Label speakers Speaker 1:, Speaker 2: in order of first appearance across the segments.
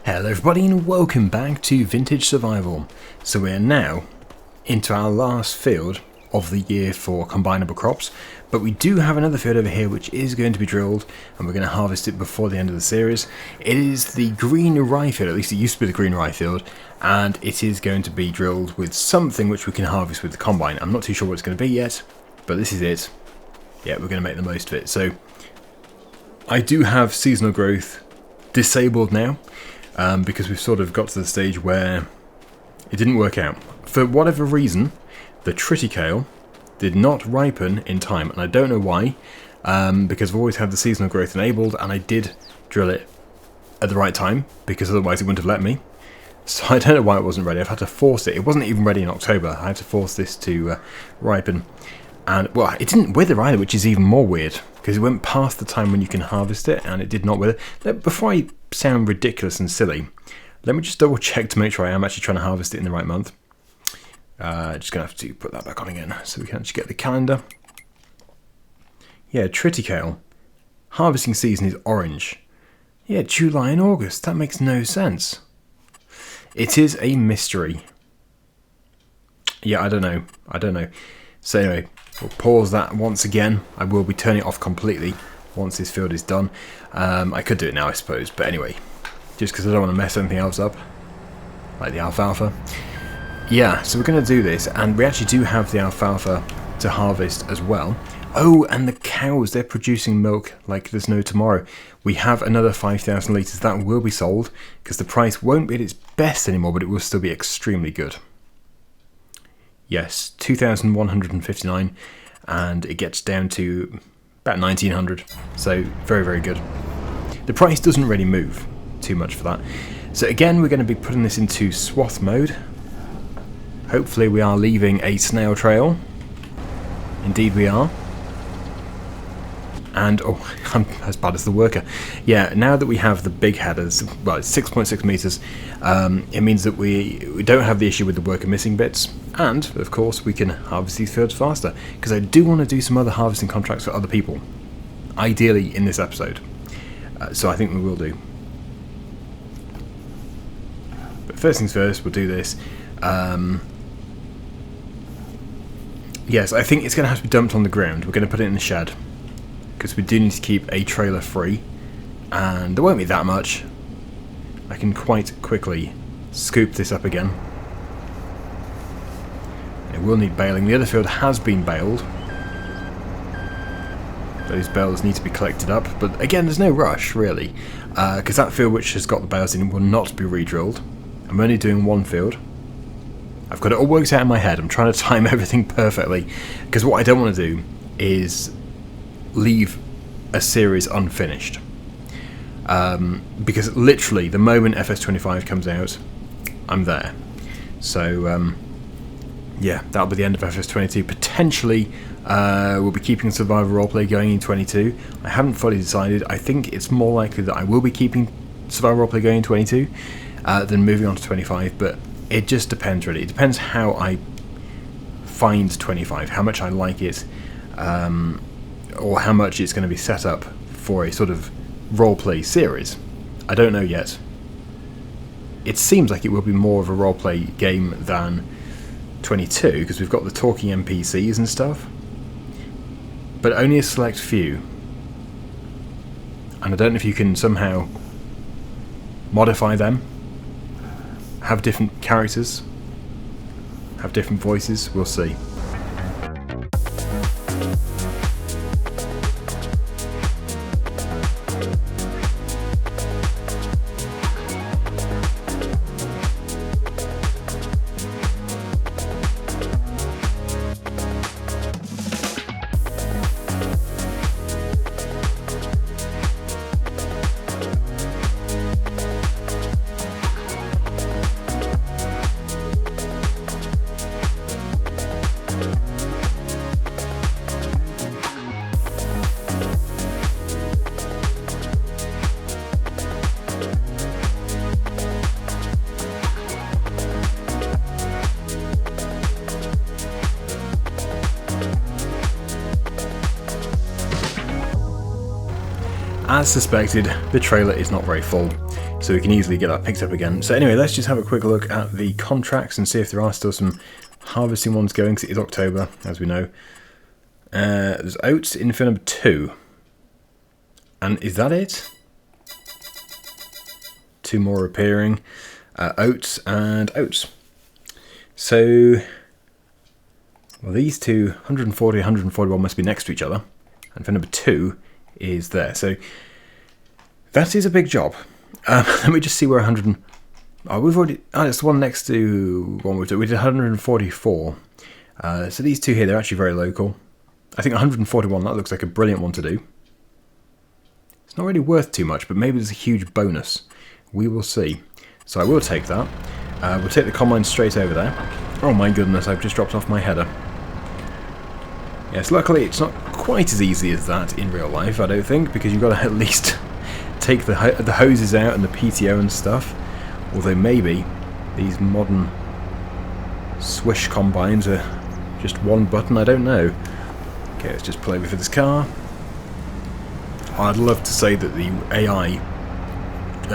Speaker 1: Hello everybody and welcome back to Vintage Survival. So we're now into our last field of the year for combinable crops, but we do have another field over here which is going to be drilled and we're going to harvest it before the end of the series. It is the green rye field, at least it used to be the green rye field, and it is going to be drilled with something which we can harvest with the combine. I'm not too sure what it's going to be yet, but this is it. Yeah, we're going to make the most of it. So I do have seasonal growth disabled now. Because we've sort of got to the stage where it didn't work out. For whatever reason, the triticale did not ripen in time, and I don't know why, because I've always had the seasonal growth enabled, and I did drill it at the right time, because otherwise it wouldn't have let me. So I don't know why it wasn't ready. I've had to force it. It wasn't even ready in October. I had to force this to ripen. And, well, it didn't wither either, which is even more weird, because it went past the time when you can harvest it, and it did not wither. Before I sound ridiculous and silly, let me just double check to make sure I am actually trying to harvest it in the right month. Just going to have to put that back on again, so we can actually get the calendar. Yeah, triticale. Harvesting season is orange. Yeah, July and August. That makes no sense. It is a mystery. Yeah, I don't know. So anyway, we'll pause that once again. I will be turning it off completely once this field is done. I could do it now, I suppose, but anyway, just because I don't want to mess anything else up, like the alfalfa. Yeah, so we're going to do this, and we actually do have the alfalfa to harvest as well. Oh, and the cows, they're producing milk like there's no tomorrow. We have another 5,000 litres that will be sold, because the price won't be at its best anymore, but it will still be extremely good. Yes, 2,159, and it gets down to about 1,900, so very, very good. The price doesn't really move too much for that. So again, we're going to be putting this into swath mode. Hopefully we are leaving a snail trail. Indeed we are. And, oh, I'm as bad as the worker. Yeah, now that we have the big headers, well, it's 6.6 metres, it means that we don't have the issue with the worker missing bits. And, of course, we can harvest these fields faster. Because I do want to do some other harvesting contracts for other people. Ideally in this episode. So I think we will do. But first things first, we'll do this. Yes, I think it's going to have to be dumped on the ground. We're going to put it in the shed. Because we do need to keep a trailer free, and there won't be that much. I can quite quickly scoop this up again. It will need baling. The other field has been baled. Those bales need to be collected up, but again there's no rush really, because that field which has got the bales in will not be re-drilled. I'm only doing one field. I've got it all worked out in my head. I'm trying to time everything perfectly, because what I don't want to do is leave a series unfinished, because literally the moment FS25 comes out, I'm there. So yeah, that'll be the end of FS22. Potentially we'll be keeping Survivor Roleplay going in 22. I haven't fully decided. I think it's more likely that I will be keeping Survivor Roleplay going in 22 than moving on to 25, but it just depends really. It depends how I find 25, how much I like it, or how much it's going to be set up for a sort of roleplay series. I don't know yet. It seems like it will be more of a roleplay game than 22, because we've got the talking NPCs and stuff, but only a select few. And I don't know if you can somehow modify them, have different characters, have different voices. We'll see. As suspected, the trailer is not very full, so we can easily get that picked up again. So anyway, let's just have a quick look at the contracts and see if there are still some harvesting ones going, because it is October, as we know. There's oats in field number 2. And is that it? 2 more appearing. Oats and oats. So, well, these two, 140, 141 must be next to each other. And field number 2 is there. So, that is a big job. Let me just see where 100... Oh, we've already... Oh, it's the one next to one we did. We did 144. So these two here, they're actually very local. I think 141, that looks like a brilliant one to do. It's not really worth too much, but maybe there's a huge bonus. We will see. So I will take that. We'll take the combine straight over there. Oh my goodness, I've just dropped off my header. Yes, luckily it's not quite as easy as that in real life, I don't think, because you've got to at least take the hoses out and the PTO and stuff. Although maybe these modern swish combines are just one button, I don't know. Okay, let's just pull over for this car. I'd love to say that the AI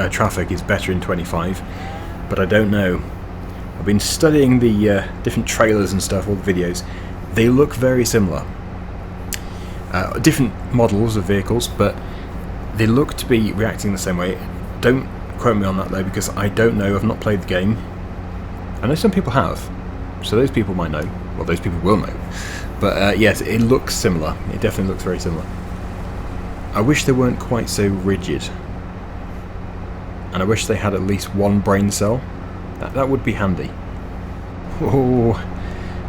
Speaker 1: traffic is better in 25, but I don't know. I've been studying the different trailers and stuff, all the videos. They look very similar. Different models of vehicles, but they look to be reacting the same way. Don't quote me on that though, because I don't know, I've not played the game. I know some people have, so those people might know. Well, those people will know. But yes, it looks similar. It definitely looks very similar. I wish they weren't quite so rigid. And I wish they had at least one brain cell. That would be handy. Oh,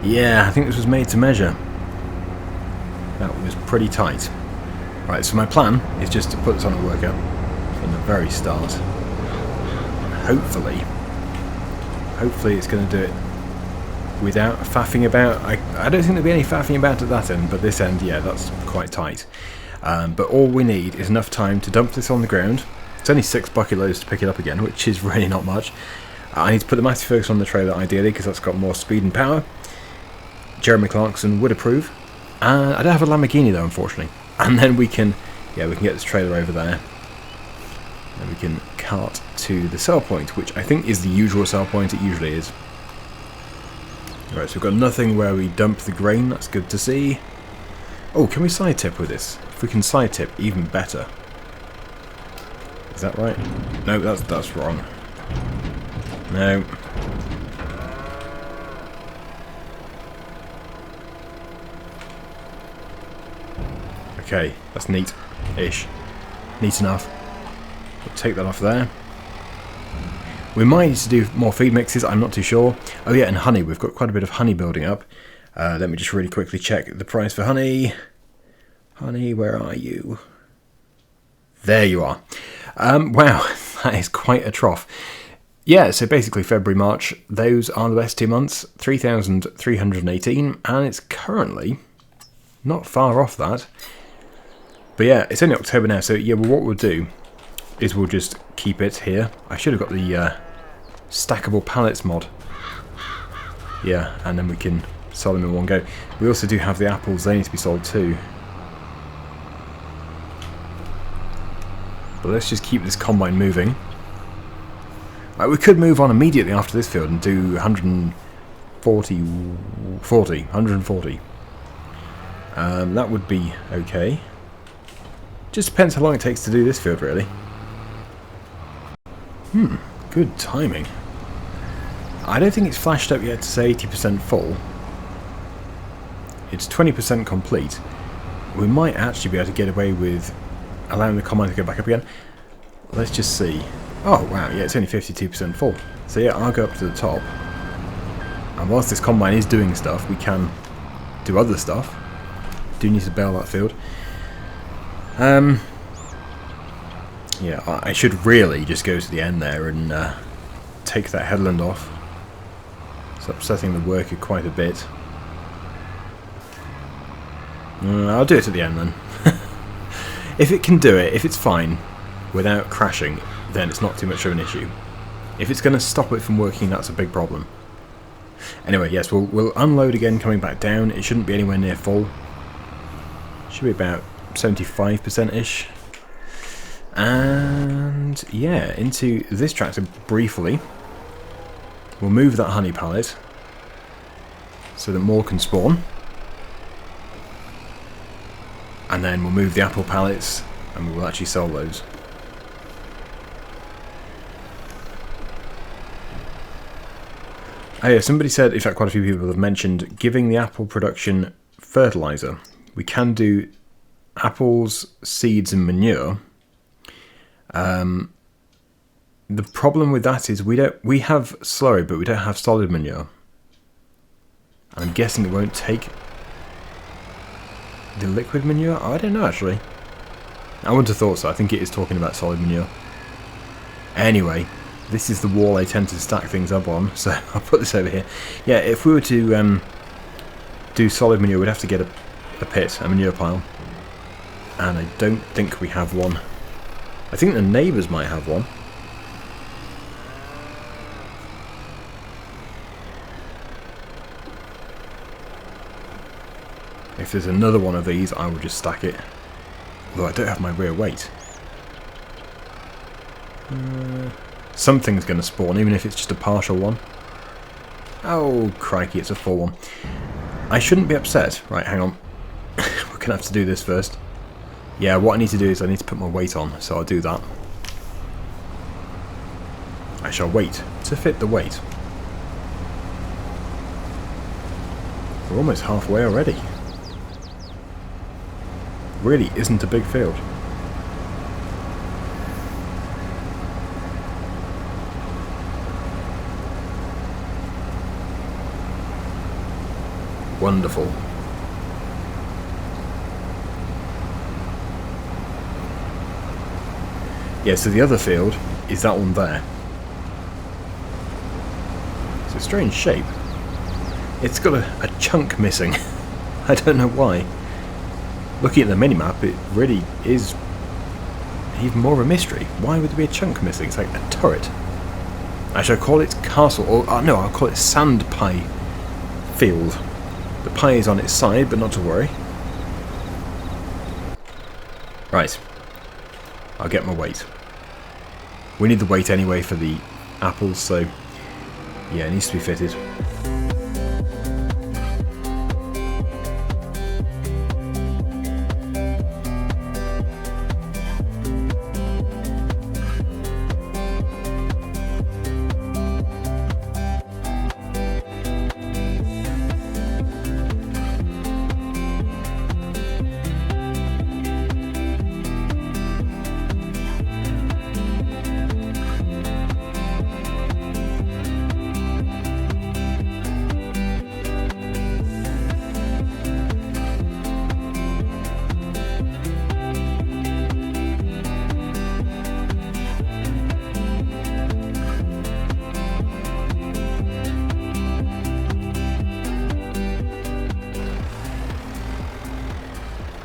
Speaker 1: yeah, I think this was made to measure. That was pretty tight. Right, so my plan is just to put this on a workout from the very start. Hopefully it's going to do it without faffing about. I don't think there'll be any faffing about at that end, but this end, yeah, that's quite tight. But all we need is enough time to dump this on the ground. It's only 6 bucket loads to pick it up again, which is really not much. I need to put the Matthew Ferguson on the trailer ideally, because that's got more speed and power. Jeremy Clarkson would approve. I don't have a Lamborghini though, unfortunately. And then we can get this trailer over there. And we can cart to the sell point, which I think is the usual sell point. It usually is. Right, so we've got nothing where we dump the grain. That's good to see. Oh, can we side tip with this? If we can side tip, even better. Is that right? No, that's wrong. No. Okay, that's neat-ish. Neat enough. We'll take that off there. We might need to do more feed mixes, I'm not too sure. Oh yeah, and honey. We've got quite a bit of honey building up. Let me just really quickly check the price for honey. Honey, where are you? There you are. Wow, that is quite a trough. Yeah, so basically February, March, those are the best 2 months. 3,318, and it's currently not far off that. But yeah, it's only October now, so yeah, well, what we'll do is we'll just keep it here. I should have got the stackable pallets mod. Yeah, and then we can sell them in one go. We also do have the apples, they need to be sold too. But let's just keep this combine moving. We could move on immediately after this field and do 140. That would be okay. Just depends how long it takes to do this field, really. Good timing. I don't think it's flashed up yet to say 80% full. It's 20% complete. We might actually be able to get away with allowing the combine to go back up again. Let's just see. Oh wow, yeah, it's only 52% full. So yeah, I'll go up to the top. And whilst this combine is doing stuff, we can do other stuff. Do need to bail that field. Yeah, I should really just go to the end there and take that headland off. It's upsetting the worker quite a bit. I'll do it at the end then. If it can do it, if it's fine, without crashing, then it's not too much of an issue. If it's going to stop it from working, that's a big problem. Anyway, yes, we'll unload again coming back down. It shouldn't be anywhere near full. Should be about 75%-ish. And yeah, into this tractor briefly. We'll move that honey pallet so that more can spawn. And then we'll move the apple pallets and we will actually sell those. Oh yeah, somebody said, in fact quite a few people have mentioned, giving the apple production fertilizer. We can do apples, seeds and manure. The problem with that is we have slurry, but we don't have solid manure. And I'm guessing it won't take the liquid manure? Oh, I don't know actually. I wouldn't have thought so. I think it is talking about solid manure. Anyway, this is the wall I tend to stack things up on, so I'll put this over here. Yeah, if we were to do solid manure, we'd have to get a pit, a manure pile. And I don't think we have one. I think the neighbours might have one. If there's another one of these, I will just stack it. Although I don't have my rear weight. Something's going to spawn, even if it's just a partial one. Oh, crikey, it's a full one. I shouldn't be upset. Right, hang on. We're going to have to do this first. Yeah, what I need to do is I need to put my weight on, so I'll do that. I shall wait to fit the weight. We're almost halfway already. Really isn't a big field. Wonderful. Yeah, so the other field is that one there. It's a strange shape. It's got a chunk missing. I don't know why. Looking at the minimap, it really is even more of a mystery. Why would there be a chunk missing? It's like a turret. I shall call it castle, or no, I'll call it sand pie field. The pie is on its side, but not to worry. Right. I'll get my weight. We need the weight anyway for the apples, so yeah, it needs to be fitted.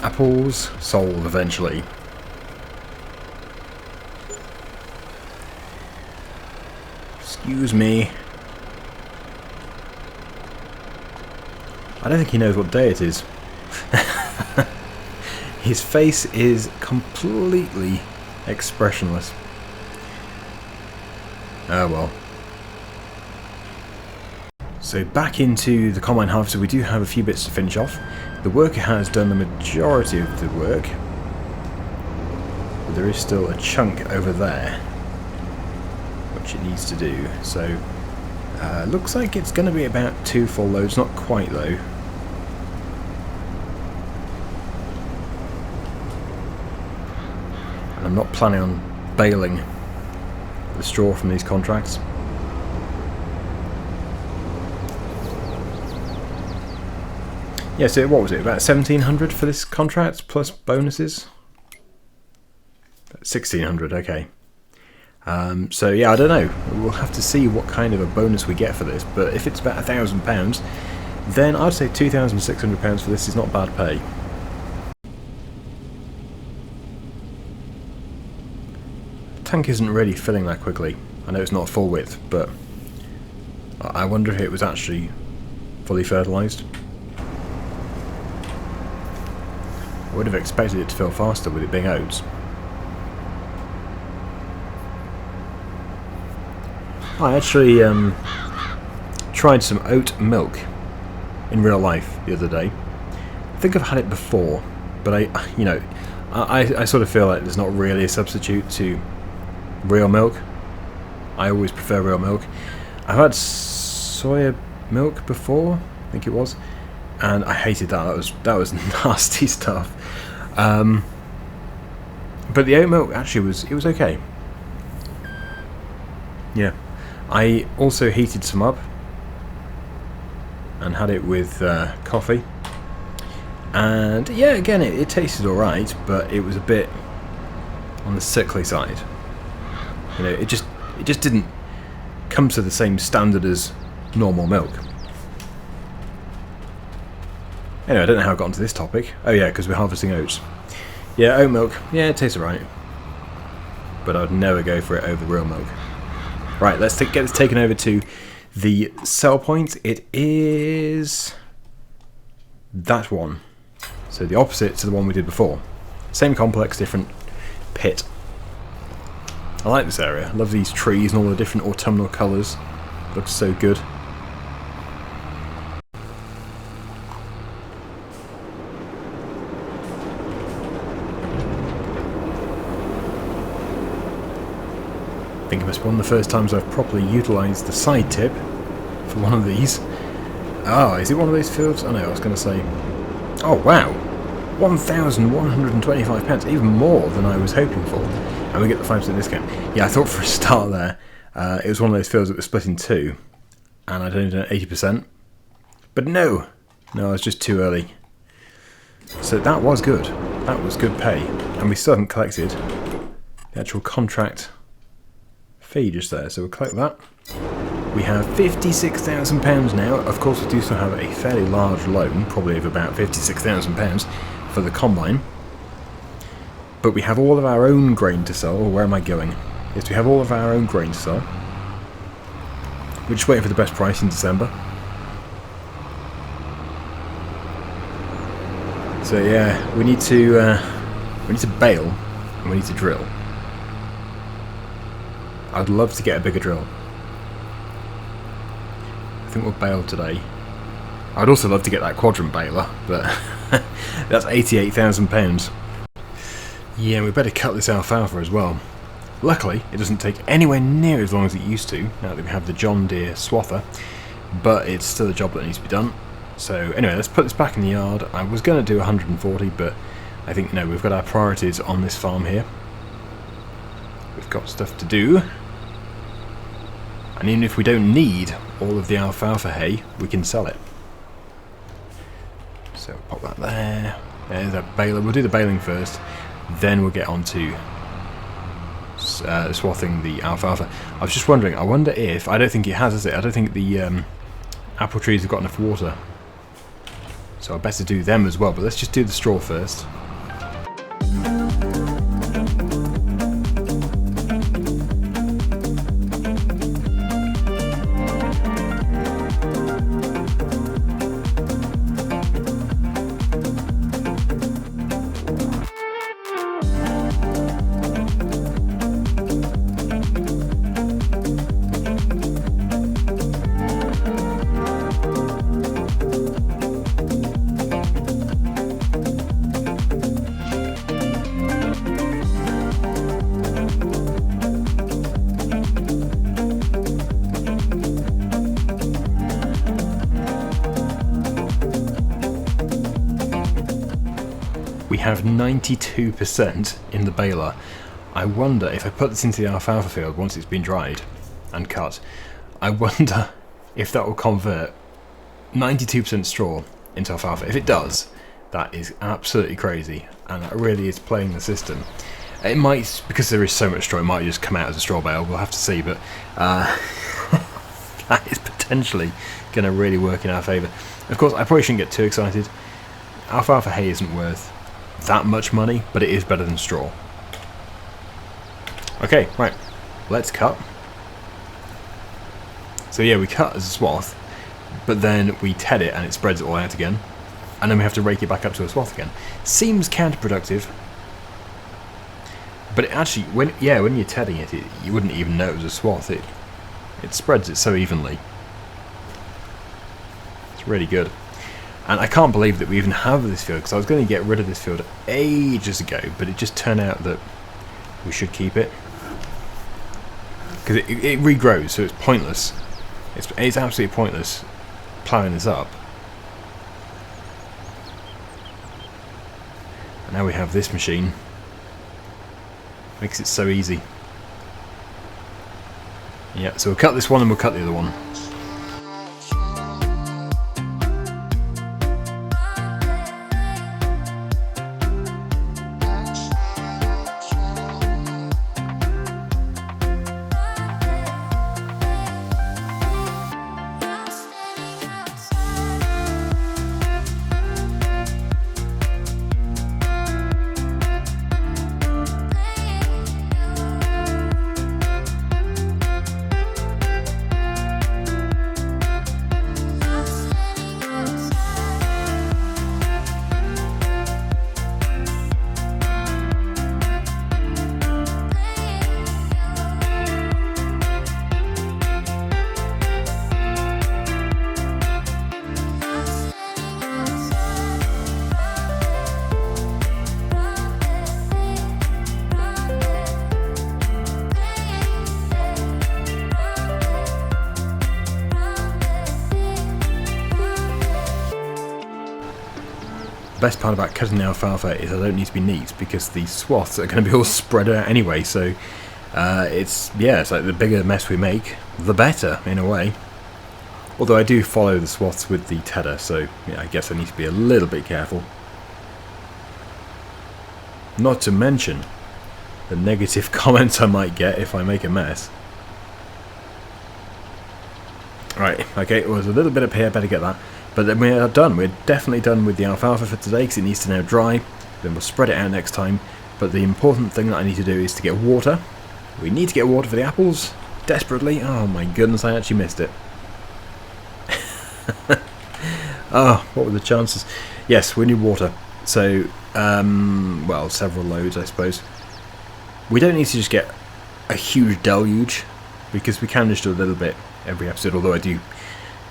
Speaker 1: Apples sold eventually. Excuse me. I don't think he knows what day it is. His face is completely expressionless. Oh well. So back into the combine harvester, we do have a few bits to finish off. The worker has done the majority of the work, but there is still a chunk over there which it needs to do. So looks like it's going to be about 2 full loads, not quite though. And I'm not planning on baling the straw from these contracts. Yeah, so what was it, about 1,700 for this contract, plus bonuses? 1,600, okay. So yeah, I don't know. We'll have to see what kind of a bonus we get for this, but if it's about £1,000, then I'd say £2,600 for this is not bad pay. The tank isn't really filling that quickly. I know it's not full width, but I wonder if it was actually fully fertilised. I would have expected it to fill faster with it being oats. I actually tried some oat milk in real life the other day. I think I've had it before, but I sort of feel like there's not really a substitute to real milk. I always prefer real milk. I've had soya milk before, I think it was, and I hated that. That was nasty stuff. But the oat milk actually was okay. Yeah, I also heated some up and had it with coffee. And yeah, again, it tasted alright, but it was a bit on the sickly side. You know, it just didn't come to the same standard as normal milk. Anyway, I don't know how I got onto this topic. Oh yeah, because we're harvesting oats. Yeah, oat milk. Yeah, it tastes alright. But I'd never go for it over real milk. Right, let's get this taken over to the sell point. It is that one. So the opposite to the one we did before. Same complex, different pit. I like this area. I love these trees and all the different autumnal colours. Looks so good. I think it must be one of the first times I've properly utilised the side tip for one of these. Oh, is it one of those fields? Oh no, I was going to say... Oh wow! £1,125, even more than I was hoping for. And we get the 5% discount. Yeah, I thought for a start there, it was one of those fields that was split in two, and I'd only done 80%. But no! No, I was just too early. So that was good. That was good pay. And we still haven't collected the actual contract fee just there, so we'll collect that. We have £56,000 now. Of course, we do still have a fairly large loan, probably of about £56,000 for the combine. But we have all of our own grain to sell. Or where am I going? Yes, we have all of our own grain to sell. We're just waiting for the best price in December. So yeah, we need to bale and we need to drill. I'd love to get a bigger drill. I think we'll bale today. I'd also love to get that quadrant baler, but that's £88,000. Yeah, we better cut this alfalfa as well. Luckily, it doesn't take anywhere near as long as it used to, now that we have the John Deere swather, but it's still a job that needs to be done. So anyway, let's put this back in the yard. I was going to do 140, but I think, no, we've got our priorities on this farm here. We've got stuff to do. And even if we don't need all of the alfalfa hay, we can sell it. So pop that there. There's a baler. We'll do the baling first, then we'll get on to swathing the alfalfa. I was just wondering, I wonder if, I don't think it has it? I don't think the apple trees have got enough water. So I better do them as well, but let's just do the straw first. We have 92% in the baler. I wonder if I put this into the alfalfa field once it's been dried and cut, I wonder if that will convert 92% straw into alfalfa. If it does, that is absolutely crazy, and that really is playing the system. It might, because there is so much straw, it might just come out as a straw bale, we'll have to see, but that is potentially going to really work in our favour. Of course, I probably shouldn't get too excited. Alfalfa hay isn't worth that much money, but it is better than straw. Okay, right, let's cut. So yeah, we cut as a swath, but then we ted it and it spreads it all out again, and then we have to rake it back up to a swath again. Seems counterproductive, but it actually, when you're tedding it, you wouldn't even know it was a swath. It It spreads it so evenly. It's really good. And I can't believe that we even have this field, because I was going to get rid of this field ages ago, but it just turned out that we should keep it. Because it regrows, so it's pointless. It's absolutely pointless ploughing this up. And now we have this machine. Makes it so easy. Yeah, so we'll cut this one and we'll cut the other one. The best part about cutting the alfalfa is I don't need to be neat, because the swaths are going to be all spread out anyway, so it's like the bigger mess we make, the better, in a way. Although I do follow the swaths with the tedder, so yeah, I guess I need to be a little bit careful. Not to mention the negative comments I might get if I make a mess. Right, okay, it was a little bit up here, better get that. But then we are done. We're definitely done with the alfalfa for today, because it needs to now dry. Then we'll spread it out next time. But the important thing that I need to do is to get water. We need to get water for the apples, desperately. Oh my goodness, I actually missed it. Oh, what were the chances? Yes, we need water. So, well, several loads, I suppose. We don't need to just get a huge deluge, because we can just do a little bit every episode, although I do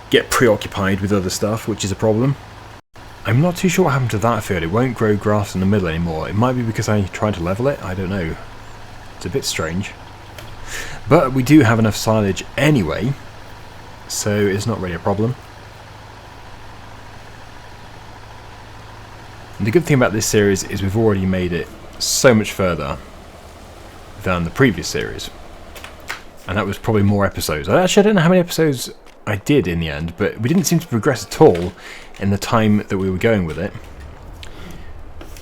Speaker 1: get preoccupied with other stuff, which is a problem. I'm not too sure what happened to that field. It won't grow grass in the middle anymore. It might be because I tried to level it. I don't know. It's a bit strange. But we do have enough silage anyway, so it's not really a problem. And the good thing about this series is we've already made it so much further than the previous series. And that was probably more episodes. Actually, I don't know how many episodes I did in the end, but we didn't seem to progress at all in the time that we were going with it.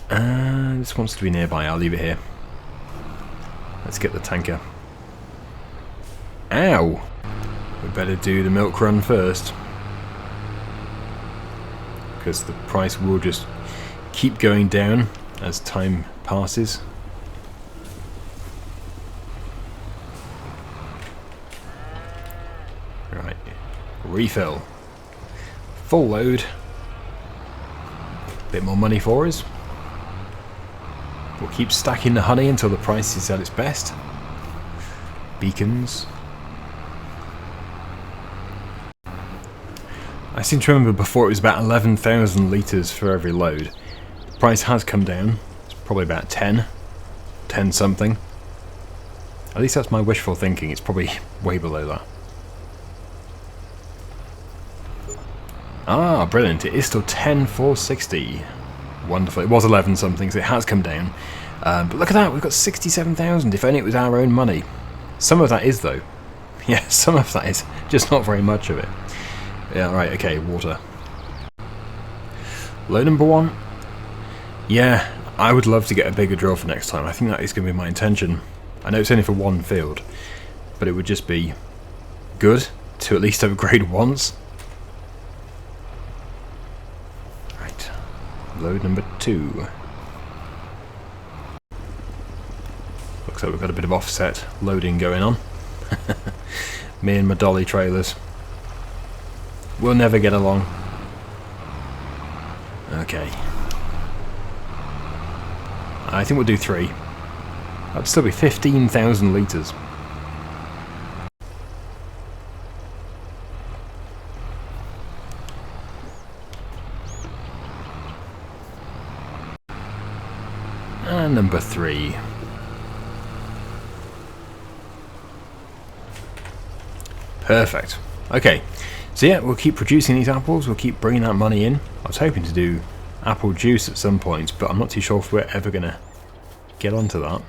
Speaker 1: This wants to be nearby. I'll leave it here. Let's get the tanker. Ow! We better do the milk run first, because the price will just keep going down as time passes. Right. Refill. Full load. Bit more money for us. We'll keep stacking the honey until the price is at its best. Beacons. I seem to remember before it was about 11,000 litres for every load. The price has come down. It's probably about 10 something. At least that's my wishful thinking. It's probably way below that. Ah, brilliant. It is still 10,460. Wonderful. It was 11 something, so it has come down. But look at that, we've got 67,000. If only it was our own money. Some of that is, though. Yeah, some of that is. Just not very much of it. Yeah, right, okay, water. Load number 1. Yeah, I would love to get a bigger drill for next time. I think that is going to be my intention. I know it's only for one field, but it would just be good to at least upgrade once. Right, load number 2. Looks like we've got a bit of offset loading going on. Me and my dolly trailers. We'll never get along. Okay. I think we'll do 3. That'd still be 15,000 litres. And number 3. Perfect. Okay, so yeah, we'll keep producing these apples, we'll keep bringing that money in. I was hoping to do apple juice at some point, but I'm not too sure if we're ever going to get onto that.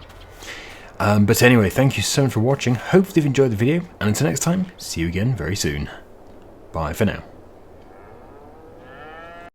Speaker 1: But anyway, thank you so much for watching. Hopefully you've enjoyed the video, and until next time, see you again very soon. Bye for now.